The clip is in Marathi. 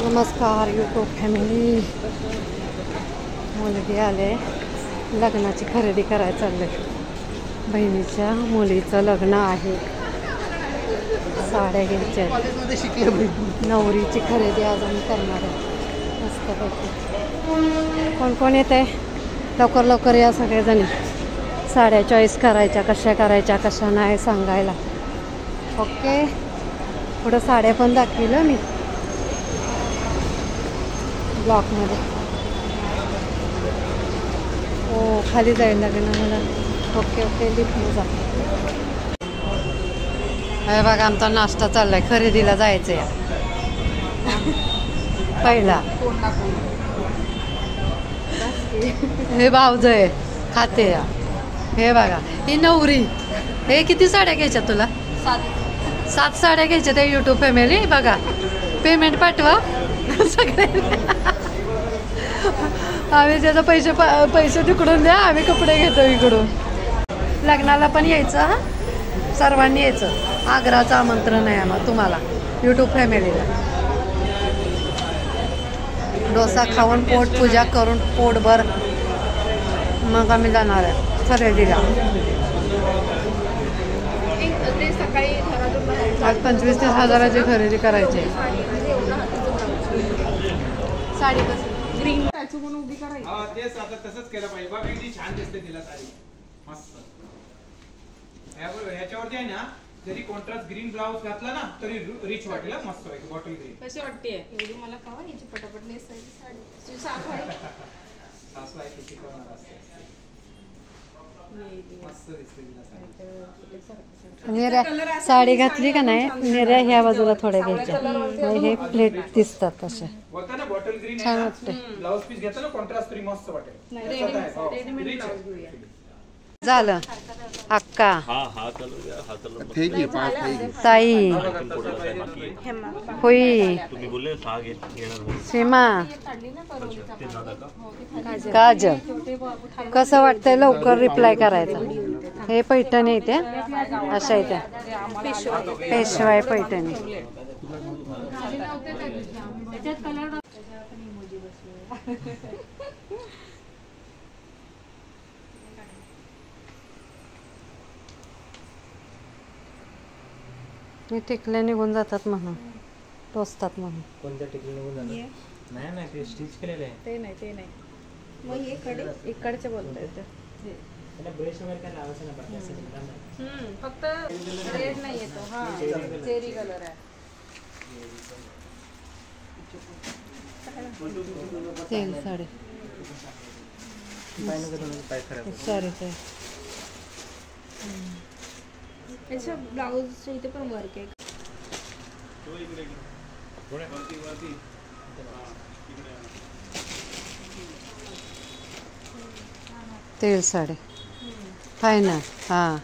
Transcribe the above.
नमस्कार यूट्यूब फॅमिली. मुलगी आले, लग्नाची खरेदी करायला चालले. बहिणीच्या मुलीचं लग्न आहे. साड्या घ्यायच्या, नवरीची खरेदी अजून करणार आहे. मस्तपैकी कोण कोण येत आहे? लवकर लवकर या सगळेजणी. साड्या चॉईस करायच्या, कशा करायच्या कशा नाही सांगायला. ओके, पुढं साड्या पण दाखविलं मी ब्लॉकमध्ये. हो, खाली जायला लागेल ना मला. ओके ओके, लिफ्टने जा. हे बघा, आमचा नाश्ता चाललाय. खरेदीला जायचं आहे पहिला. हे भाऊज आहे, खाते. हे बघा, ही नवरी. हे किती साड्या घ्यायच्या तुला? 7 साड्या घ्यायच्या. ते यूट्यूब फॅमिली बघा, पेमेंट पाठवा सगळे. आम्ही त्याचा पैसे तिकडून द्या, आम्ही कपडे घेतो इकडून. लग्नाला पण यायचं, सर्वांनी यायचं. आग्राचं आमंत्रण आहे आम्हाला, तुम्हाला यूट्यूब फॅमिलीला. डोसा खाऊन पोट पूजा करून पोटभर मग आम्ही जाणार आहे खरेदीला. आज 25-30 हजाराची खरेदी करायची. साडी ग्रीन उभी करायची. तेच आता तसंच केलं पाहिजे. बघा किती छान दिसते तिला साडी, मस्त. ह्याच्यावरती आहे ना, जरी कॉन्ट्रास्ट ग्रीन ब्लाउज घातला ना तरी रिच वाटेल. मस्त आहे. बॉटल ग्रीन कशी वाटते? एवढी मला कवा याची पटापट नेसायची साडी. सासू आहे किती करणार असते. मस्त दिसते तिला साडी. नेऱ्या साडी घातली का नाही, नेऱ्या ह्या बाजूला थोड्या घ्यायच्या. हे प्लेट दिसतात तसे. होता ना बॉटल ग्रीन, छान वाटते. ब्लाउज पीस घेतला ना कॉन्ट्रास्ट तरी मस्त वाटेल. रेडीमेड ब्लाउज घेऊया. झालं अक्का, ताई, होई, सीमा, काजल. कसं वाटतंय? लवकर रिप्लाय करायचा. हे पैठणी येते, अशा येत्या पेशवाई पैठणी. मी टिकल्या निघून जातात म्हणून, टोचतात म्हणून. कोणत्या टिकल्या निघून जातात? नाही नाही, ते स्टिच केलेले आहे. ते नाही. मग हे कडे इकडचे बोलताय ते. त्याला ब्रश वगैरे काय लावायचं ना बाकी असं नाही. फक्त रेड नाही येतो. हा, चेरी कलर आहे. तेल साडे पाय खराब. साडीच आहे. त्याच्या ब्लाऊजच्या इथे पण वर्क आहे. तेल साडे फायनल. हां,